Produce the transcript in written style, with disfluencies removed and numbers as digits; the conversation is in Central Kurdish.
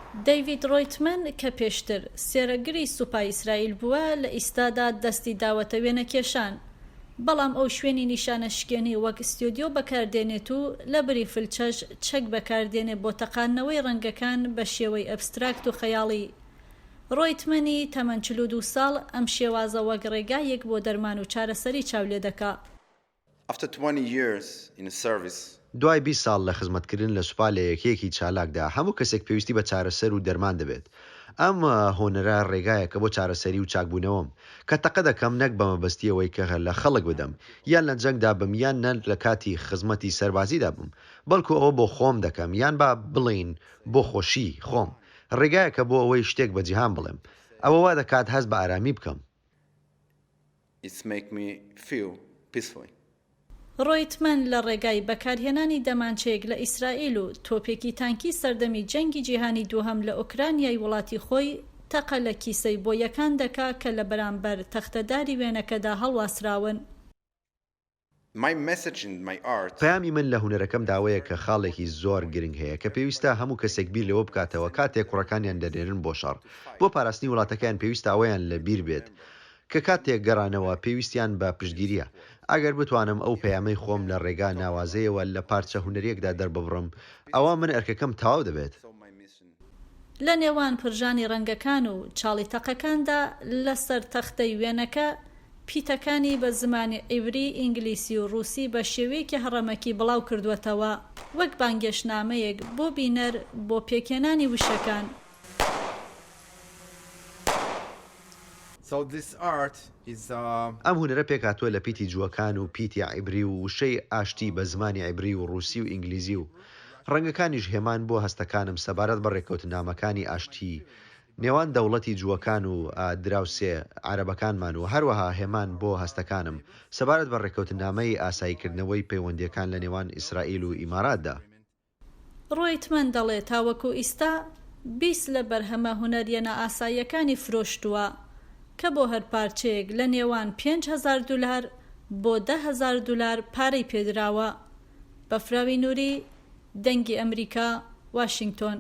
دەیڤید ڕۆیتمەن کە پێشتر سێرەگری سوپای ئیسرائیل بووە لە ئێستادا دەستی داوەتە وێنەکێشان، بەڵام ئەو شوێنی نیشانەشکێنی وەک ستودیۆ بەکاردێنێت و لە بری فلچەش چەک بەکاردێنێت بۆ تەقانەوەی ڕەنگەکان بە شێوەی ئەبستراکت و خەیاڵی. ڕۆیتمەنی تەمەن 42 ساڵ ئەم شێوازە وەک ڕێگایەک بۆ دەرمان و چارەسەری چاولێ دەکا. دوای 20 ساڵ لە خزمەتکردن لە سوپا لە یەکەیەکی چالاکدا هەموو کەسێک پێویستی بە چارەسەر و دەرمان دەبێت. ئەم هۆنەرە ڕێگایە کە بۆ چارەسەری و چاکبوونەوەم کە تەقە دەکەم نەک بە مەبەستیەوەی کە لە خەڵک بدەم یان لە جەنگدا بم یان نە لە کاتی خزمەتی سەربازیدا بم، بەڵکو ئەوە بۆ خۆم دەکەم یان با بڵین بۆ خۆشی خۆم. ڕێگایە کە بۆ ئەوەی شتێک بە جیهان بڵێم، ئەوە وا دەکات هەست بە ئارامی بکەم. ڕۆیتمەن لە ڕێگای بەکارهێنانی دەمانچەیەک لە ئیسرائیل و تۆپێکی تانکی سەردەمی جەنگی جیهانی دووهەم لە ئوکرانیای وڵاتی خۆی تەقە لە کیسەی بۆ یەکان دەکا کە لە بەرامبەر تەختەداری وێنەکەدا هەڵواسراون. پەیامی من لە هونەرەکەم داوایە کە خاڵێکی زۆر گرنگ هەیە کە پێویستە هەموو کەسێک بیر لەوە بکاتەوە کاتێک کوڕەکانیان دەدێنن بۆ شەڕ. بۆ پاراستنی وڵاتەکان پێویستە ئەوەیان لە بیر بێت کە کاتێک گەڕانەوە پێویستیان بە پشتگیریە. ئەگەر بتوانم ئەو پەیامەی خۆم لە ڕێگا ناوازەیەوە لە پارچە هونەریەکدا دەرببڕم، ئەوە من ئەرکەکەم تەواو دەبێت. لە نێوان پرژانی ڕەنگەکان و چاڵی تەقەکاندا لەسەر تەختەی وێنەکە پیتەکانی بە زمانی عیبری، ئینگلیسی و ڕووسی بە شێوەیەکی هەڕەمەکی بڵاو کردووەتەوە وەک بانگێشنامەیەک بۆ بینەر بۆ پێکێنانی وشەکان. ئەم هونەرە پێکاتوە لە پیتی جووەکان و پیتی عیبری و وشەی ئاشتی بە زمانی عیبری و ڕووسی و ئینگلیزی و ڕەنگەکانیش هێمان بۆ هەستەکانم سەبارەت بە ڕێکەوتنامەکانی ئاشتی نێوان دەوڵەتی جووەکان و دراوسێ عەرەبەکانمان و هەروەها هێمان بۆ هەستەکانم سەبارەت بە ڕێکەوتنامەی ئاساییکردنەوەی پەیوەندیەکان لە نێوان ئیسرائیل و ئیماراتدا. ڕۆیتمەن دەڵێت تاوەکو ئێستا 20 لە بەرهەمە هونەریە ئاساییەکانی فرۆشتووە کە بۆ هەر پارچەیەک لە نێوان 5,000 دلار بۆ 10,000 دلار پارەی پێدراوە. بەفراوی نووری، دەنگی ئەمەریکا، واشنگتۆن.